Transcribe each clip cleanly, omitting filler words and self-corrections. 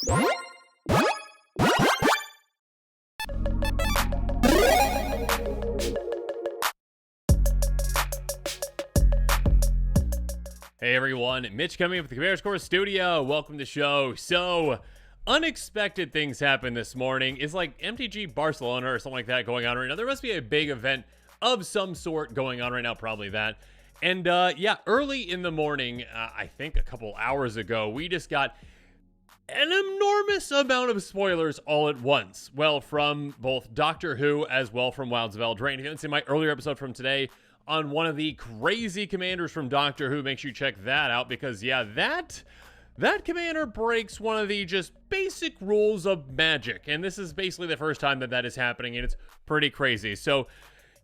Hey everyone, Mitch coming up with the Commander Score Studio. Welcome to the show. So, unexpected things happened this morning. It's like MTG Barcelona or something like that going on right now. There must be a big event of some sort going on right now, probably that. And yeah, early in the morning, I think a couple hours ago, we just got an enormous amount of spoilers all at once. Well, from both Doctor Who as well from Wilds of Eldraine. If you haven't seen my earlier episode from today on one of the crazy commanders from Doctor Who, make sure you check that out because, yeah, that commander breaks one of the just basic rules of Magic. And this is basically the first time that is happening, and it's pretty crazy. So,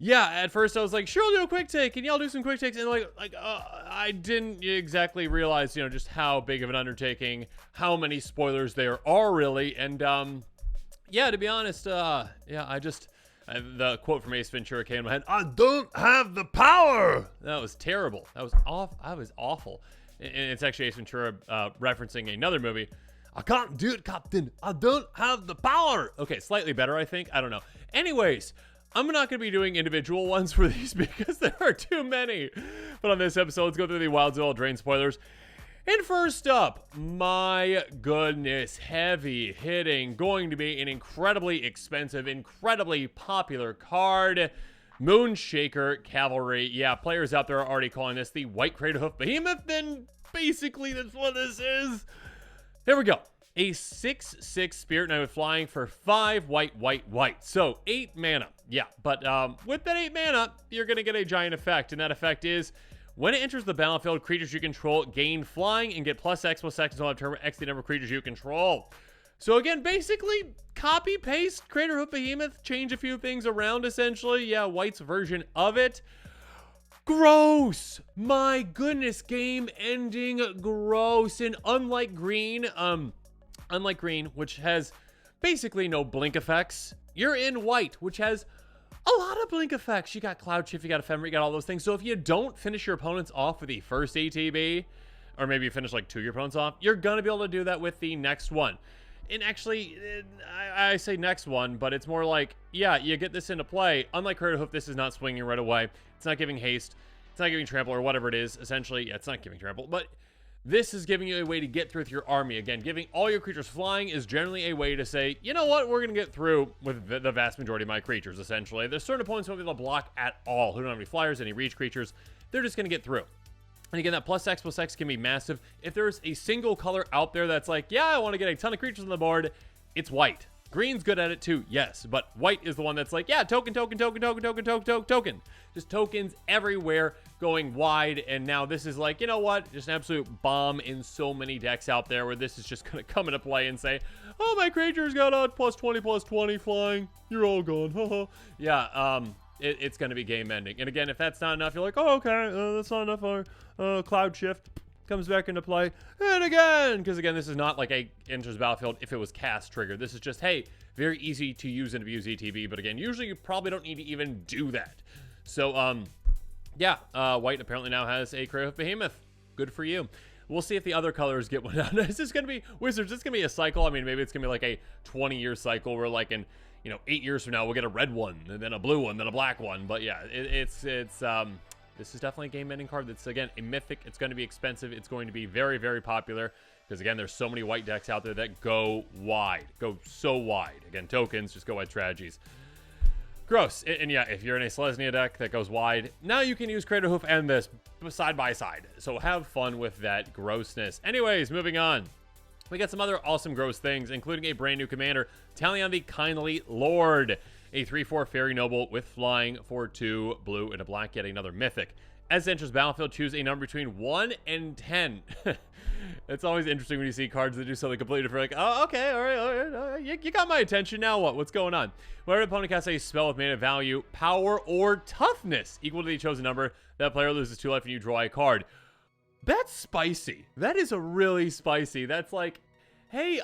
yeah, at first I was like, sure, I'll do a quick take, and y'all do some quick takes, and I didn't exactly realize, just how big of an undertaking, how many spoilers there are really, and, yeah, to be honest, the quote from Ace Ventura came in my head, "I don't have the power!" That was terrible. That was awful. And it's actually Ace Ventura referencing another movie. "I can't do it, Captain. I don't have the power." Okay, slightly better, I think. I don't know. Anyways, I'm not going to be doing individual ones for these because there are too many. But on this episode, let's go through the Wilds of Eldraine spoilers. And first up, my goodness, heavy hitting, going to be an incredibly expensive, incredibly popular card, Moonshaker Cavalry. Yeah, players out there are already calling this the White Craterhoof Behemoth, and basically that's what this is. There we go. A 6/6 Spirit Knight with flying for 5 white. So 8 mana. Yeah, but with that 8 mana, you're going to get a giant effect, and that effect is when it enters the battlefield, creatures you control gain flying and get +X/+X until I've turned X the number of creatures you control. So again, basically, copy-paste Craterhoof Behemoth, change a few things around, essentially. Yeah, White's version of it. Gross! My goodness, game-ending gross. And unlike green, which has basically no blink effects, you're in white, which has a lot of blink effects. You got Cloud Shift, you got Ephemerate, you got all those things. So if you don't finish your opponents off with the first ATB, or maybe you finish like 2 of your opponents off, you're going to be able to do that with the next one. And actually, I say next one, but it's more like, yeah, you get this into play. Unlike Craterhoof, this is not swinging right away. It's not giving haste. It's not giving trample or whatever it is. Essentially, yeah, it's not giving trample, but this is giving you a way to get through with your army. Again, giving all your creatures flying is generally a way to say, you know what, we're going to get through with the vast majority of my creatures, essentially. There's certain opponents who won't be able to block at all, who don't have any flyers, any reach creatures. They're just going to get through. And again, that +X/+X can be massive. If there's a single color out there that's like, yeah, I want to get a ton of creatures on the board, it's white. Green's good at it too, yes, but white is the one that's like, yeah, token. Just tokens everywhere going wide, and now this is like, you know what, just an absolute bomb in so many decks out there where this is just going to come into play and say, oh, my creature's got a +20/+20 flying, you're all gone, yeah, it's going to be game ending. And again, if that's not enough, you're like, oh, okay, that's not enough for Cloud Shift. Comes back into play, and again, because again, this is not like a enters battlefield if it was cast triggered. This is just, hey, very easy to use and abuse ETB, but again, usually you probably don't need to even do that. So, yeah, white apparently now has a Craterhoof Behemoth. Good for you. We'll see if the other colors get one out. Is this going to be, Wizards, is this going to be a cycle? I mean, maybe it's going to be like a 20-year cycle where like in, 8 years from now, we'll get a red one, and then a blue one, then a black one. But yeah, this is definitely a game-ending card that's, again, a mythic. It's going to be expensive. It's going to be very, very popular because, again, there's so many white decks out there that go wide. Go so wide. Again, tokens, just go wide strategies. Gross. And yeah, if you're in a Selesnya deck that goes wide, now you can use Craterhoof and this side by side. So have fun with that grossness. Anyways, moving on. We got some other awesome gross things, including a brand new commander, Talion the Kindly Lord. A 3/4 Fairy Noble with flying for 2 blue and a black, yet another mythic. As it enters battlefield, choose a number between 1 and 10. It's always interesting when you see cards that do something completely different. Like, oh, okay, all right. You got my attention. Now what? What's going on? Whenever an opponent casts a spell with mana value, power, or toughness equal to the chosen number, that player loses 2 life and you draw a card. That's spicy. That is a really spicy. That's like, hey,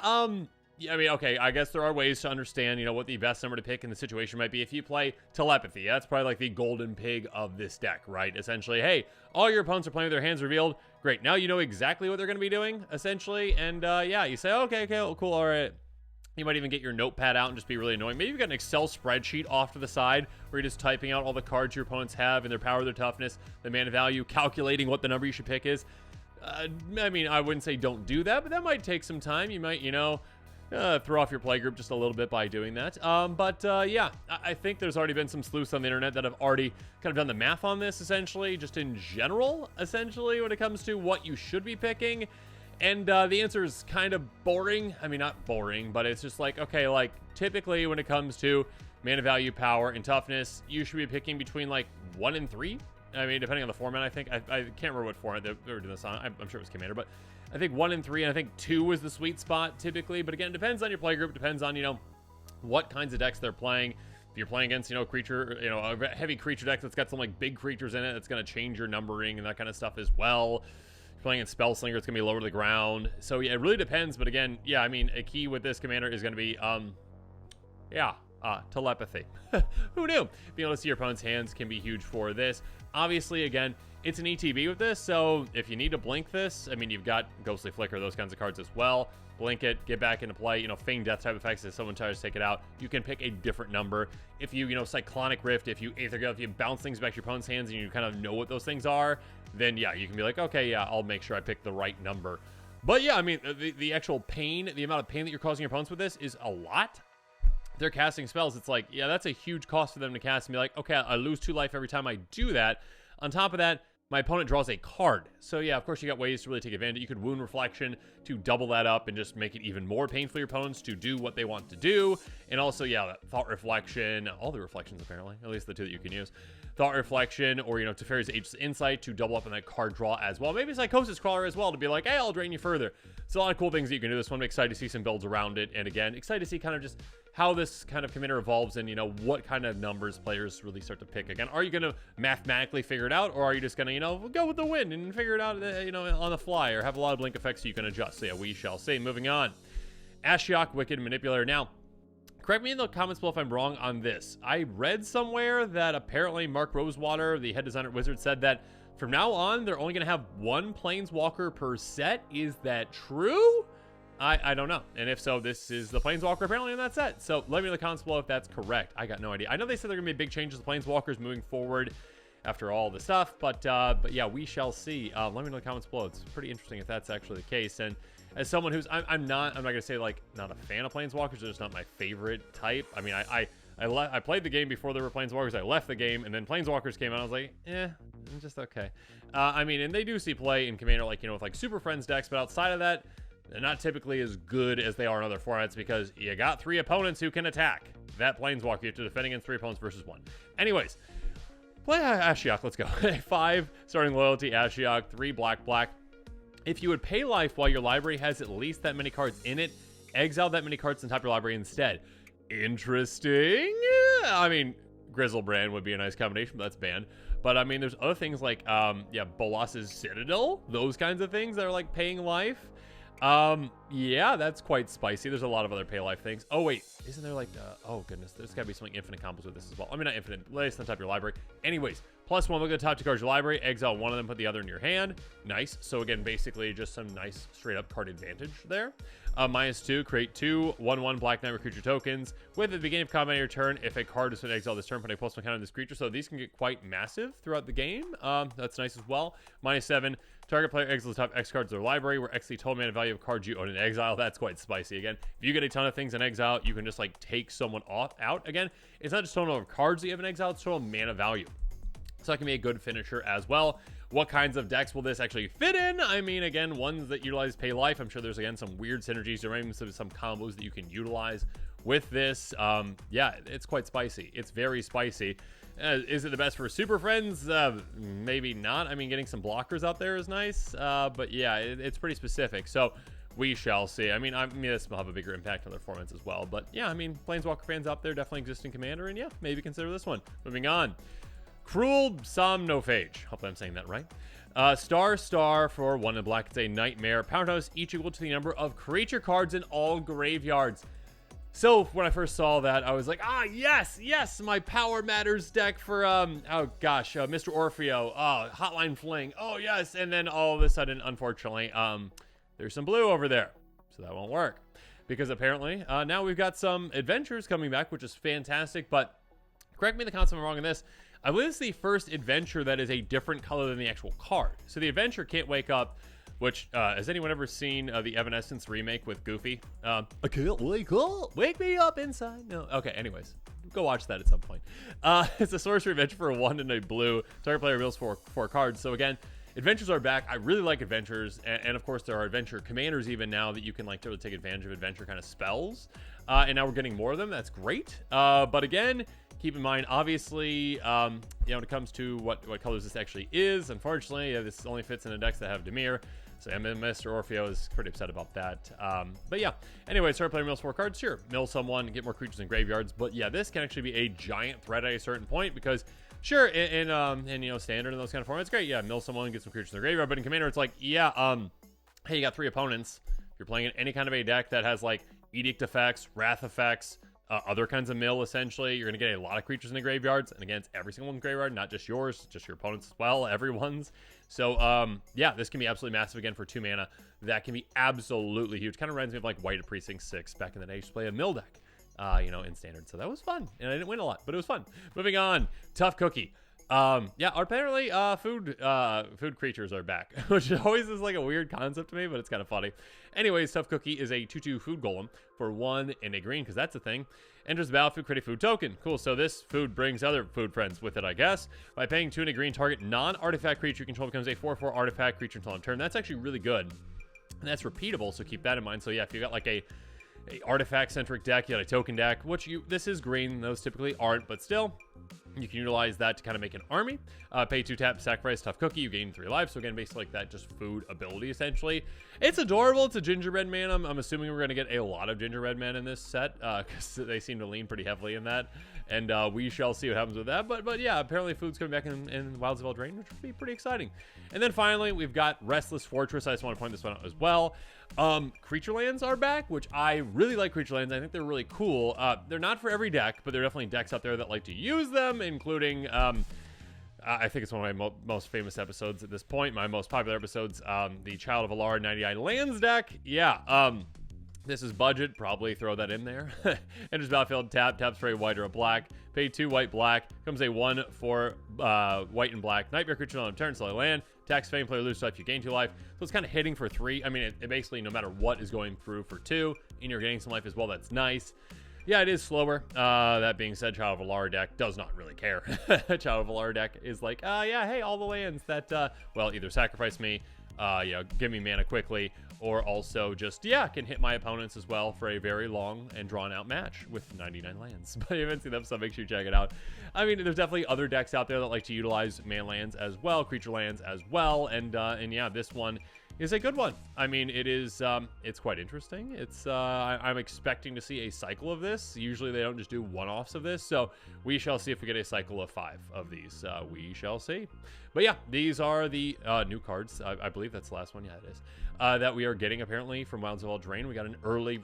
yeah, I mean, okay, I guess there are ways to understand, what the best number to pick in the situation might be. If you play Telepathy, that's probably like the golden pig of this deck, right? Essentially, hey, all your opponents are playing with their hands revealed. Great. Now you know exactly what they're going to be doing, essentially. And yeah, you say, okay, cool, all right. You might even get your notepad out and just be really annoying. Maybe you've got an Excel spreadsheet off to the side where you're just typing out all the cards your opponents have and their power, their toughness, the mana value, calculating what the number you should pick is. I mean, I wouldn't say don't do that, but that might take some time. You might, throw off your playgroup just a little bit by doing that. Yeah, I think there's already been some sleuths on the internet that have already kind of done the math on this, essentially, just in general, essentially, when it comes to what you should be picking. And the answer is kind of boring. I mean, not boring, but it's just like, okay, like, typically when it comes to mana value, power, and toughness, you should be picking between, like, 1 and 3. I mean, depending on the format, I think. I can't remember what format they were doing this on. I'm sure it was Commander, but I think 1 and 3, and I think 2 was the sweet spot, typically. But again, it depends on your playgroup. Depends on, what kinds of decks they're playing. If you're playing against, creature, a heavy creature deck that's got some, like, big creatures in it, that's going to change your numbering and that kind of stuff as well. Playing in Spellslinger, it's going to be lower to the ground. So, yeah, it really depends. But again, yeah, I mean, a key with this commander is going to be, telepathy. Who knew? Being able to see your opponent's hands can be huge for this. Obviously, again, it's an ETB with this, so if you need to blink this, I mean, you've got Ghostly Flicker, those kinds of cards as well. Blink it, get back into play. Feign Death type effects, if someone tries to take it out, you can pick a different number. If you, Cyclonic Rift, if you Aether Gale, if you bounce things back to your opponent's hands and you kind of know what those things are, then yeah, you can be like, okay, yeah, I'll make sure I pick the right number. But yeah, I mean, the actual pain, the amount of pain that you're causing your opponents with this is a lot. They're casting spells. It's like, yeah, that's a huge cost for them to cast and be like, okay, I lose 2 life every time I do that. On top of that, my opponent draws a card. So yeah, of course you got ways to really take advantage. You could Wound Reflection to double that up and just make it even more pain for your opponents to do what they want to do. And also, yeah, that Thought Reflection, all the reflections apparently, at least the 2 that you can use. Thought Reflection or, Teferi's Aegis Insight to double up on that card draw as well. Maybe Psychosis Crawler as well to be like, hey, I'll drain you further. So a lot of cool things that you can do this one. I'm excited to see some builds around it. And again, excited to see kind of just how this kind of commander evolves and, what kind of numbers players really start to pick. Again, are you going to mathematically figure it out, or are you just going to, go with the wind and figure it out, on the fly, or have a lot of blink effects so you can adjust? So yeah, we shall see. Moving on. Ashiok, Wicked Manipulator. Now, correct me in the comments below if I'm wrong on this. I read somewhere that apparently Mark Rosewater, the head designer at Wizard, said that from now on, they're only going to have 1 Planeswalker per set. Is that true? I don't know. And if so, this is the Planeswalker apparently in that set. So let me know in the comments below if that's correct. I got no idea. I know they said they're going to be big changes to Planeswalkers moving forward after all the stuff, but yeah, we shall see. Let me know in the comments below. It's pretty interesting if that's actually the case. And as someone who's, I'm not going to say like not a fan of Planeswalkers. They're just not my favorite type. I mean, I played the game before there were Planeswalkers. I left the game, and then Planeswalkers came out. I was like, just okay. I mean, and they do see play in Commander, like, with like Super Friends decks, but outside of that, they're not typically as good as they are in other formats because you got 3 opponents who can attack. That Planeswalker, you have to defend against 3 opponents versus 1. Anyways, play Ashiok. Let's go. 5 starting loyalty, Ashiok, 3 black. If you would pay life while your library has at least that many cards in it, exile that many cards on top of your library instead. Interesting. I mean, Grizzlebrand would be a nice combination, but that's banned. But I mean, there's other things like, Bolas's Citadel, those kinds of things that are like paying life. Yeah, that's quite spicy. There's a lot of other pay life things. Oh wait, isn't there like oh goodness, there's gotta be something infinite combos with this as well. I mean, not infinite, place on top of your library. Anyways, +1, look at the top 2 cards of your library, exile one of them, put the other in your hand. Nice. So again, basically just some nice straight up card advantage there. -2, create 2 1/1 Black Knight creature tokens. With at the beginning of combat on your turn, if a card is put in exile this turn, put a +1 counter on this creature. So these can get quite massive throughout the game. That's nice as well. -7, target player exiles the top X cards of their library, where X the total mana value of cards you own in exile. That's quite spicy. Again, if you get a ton of things in exile, you can just like take someone out. Again, it's not just total number of cards that you have in exile, it's total mana value. So that can be a good finisher as well. What kinds of decks will this actually fit in? I mean, again, ones that utilize pay life. I'm sure there's, again, some weird synergies. There may be some combos that you can utilize with this. Yeah, it's quite spicy. It's very spicy. Is it the best for Super Friends? Maybe not. I mean, getting some blockers out there is nice. But yeah, it's pretty specific. So we shall see. I mean, this will have a bigger impact on their formats as well. But yeah, I mean, Planeswalker fans out there definitely exist in Commander. And yeah, maybe consider this one. Moving on. Cruel Somnophage. Hopefully I'm saying that right. Star for 1 in black. It's a nightmare. Power house each equal to the number of creature cards in all graveyards. So when I first saw that, I was like, yes, my Power Matters deck for, Mr. Orfeo, Hotline Fling, oh yes, and then all of a sudden, unfortunately, there's some blue over there, so that won't work. Because apparently, now we've got some adventures coming back, which is fantastic, but correct me in the comments if I'm wrong on this, I believe it's the first adventure that is a different color than the actual card. So the adventure can't wake up, which, has anyone ever seen the Evanescence remake with Goofy? I can't wake up, wake me up inside. No, okay, anyways, go watch that at some point. It's a sorcery adventure for a 1 and a blue. Target player reveals four cards. So again, adventures are back. I really like adventures, and of course there are adventure commanders even now that you can like to take advantage of adventure kind of spells. And now we're getting more of them. That's great. But again, keep in mind, obviously, when it comes to what colors this actually is, unfortunately, this only fits in the decks that have Dimir. So Mr. Orfeo is pretty upset about that. But yeah, anyway, start playing mills 4 cards. Sure, mill someone, get more creatures in graveyards. But yeah, this can actually be a giant threat at a certain point because sure, in standard and those kind of formats, great. Yeah, mill someone, get some creatures in the graveyard. But in commander, it's like, yeah, hey, you got 3 opponents. If you're playing in any kind of a deck that has like edict effects, wrath effects, other kinds of mill, essentially, you're going to get a lot of creatures in the graveyards, and again, it's every single one's graveyard, not just yours, just your opponent's as well, everyone's. So, yeah, this can be absolutely massive again for 2 mana. That can be absolutely huge. Kind of reminds me of like White at Precinct 6 back in the day. I used to play a mill deck, in standard. So that was fun, and I didn't win a lot, but it was fun. Moving on, Tough Cookie. Yeah, apparently food creatures are back, which always is like a weird concept to me, but it's kind of funny. Anyways, Tough Cookie is a 2/2 food golem for 1 and a green, because that's a thing. Enters the battlefield, create a food token. Cool, so this food brings other food friends with it, I guess. By paying 2 and a green, target non-artifact creature you control becomes a 4/4 artifact creature until end turn. That's actually really good, and that's repeatable, so keep that in mind. So yeah, if you got like a artifact-centric deck, you got a token deck, which this is green, those typically aren't, but still, you can utilize that to kind of make an army. Pay 2 tap, sacrifice Tough Cookie, you gain 3 life. So again, basically like that, just food ability, essentially. It's adorable. It's a gingerbread man. I'm assuming we're going to get a lot of gingerbread men in this set, because they seem to lean pretty heavily in that. And we shall see what happens with that. But yeah, apparently food's coming back in Wilds of Eldraine, which would be pretty exciting. And then finally, we've got Restless Fortress. I just want to point this one out as well. Creature lands are back, which I really like creature lands. I think they're really cool. They're not for every deck, but there are definitely decks out there that like to use them, including, I think it's one of my most famous episodes at this point, my most popular episodes, the Child of Alar 99 lands deck. Yeah, this is budget, probably throw that in there. Enters battlefield, taps for a white or a black, pay 2 white, black, comes a 1 for white and black, nightmare creature on turn, so I land, attacks Fame, player lose life, you gain 2 life. So it's kind of hitting for 3. I mean, it basically, no matter what, is going through for 2, and you're getting some life as well. That's nice. Yeah, it is slower. That being said, Child of Alar deck does not really care. Child of Alar deck is like, yeah, hey, all the lands that, well, either sacrifice me, give me mana quickly, or also just, can hit my opponents as well for a very long and drawn-out match with 99 lands. But you haven't seen them, so make sure you check it out. I mean, there's definitely other decks out there that like to utilize man lands as well, creature lands as well, and yeah, this one is a good one. I mean, it is, it's quite interesting. It's, I'm expecting to see a cycle of this. Usually they don't just do one-offs of this, so we shall see if we get a cycle of 5 of these. We shall see. But yeah, these are the new cards. I believe that's the last one. Yeah, it is. That we are getting apparently from Wilds of Eldraine. We got an way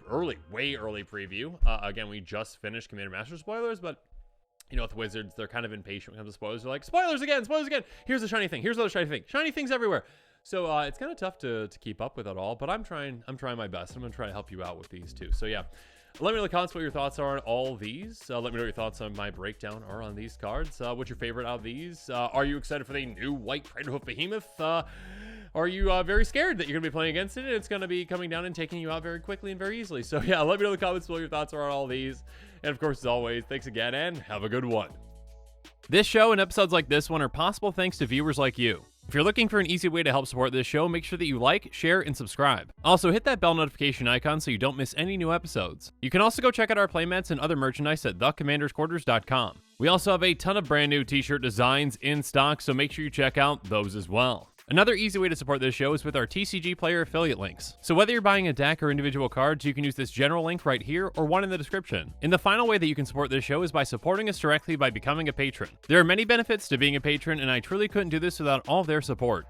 early preview. Again, we just finished Commander Master spoilers, but you know, with Wizards, they're kind of impatient when it comes to spoilers. They're like, spoilers again, spoilers again. Here's a shiny thing. Here's another shiny thing. Shiny things everywhere. So it's kind of tough to keep up with it all, but I'm trying my best. I'm going to try to help you out with these too. So yeah, let me know in the comments what your thoughts are on all these. Let me know what your thoughts on my breakdown are on these cards. What's your favorite out of these? Are you excited for the new white Craterhoof Behemoth? Are you very scared that you're going to be playing against it and it's going to be coming down and taking you out very quickly and very easily? So yeah, let me know in the comments what your thoughts are on all these. And of course, as always, thanks again and have a good one. This show and episodes like this one are possible thanks to viewers like you. If you're looking for an easy way to help support this show, make sure that you like, share, and subscribe. Also, hit that bell notification icon so you don't miss any new episodes. You can also go check out our playmats and other merchandise at thecommandersquarters.com. We also have a ton of brand new t-shirt designs in stock, so make sure you check out those as well. Another easy way to support this show is with our TCG Player affiliate links. So whether you're buying a deck or individual cards, you can use this general link right here or one in the description. And the final way that you can support this show is by supporting us directly by becoming a patron. There are many benefits to being a patron, and I truly couldn't do this without all of their support.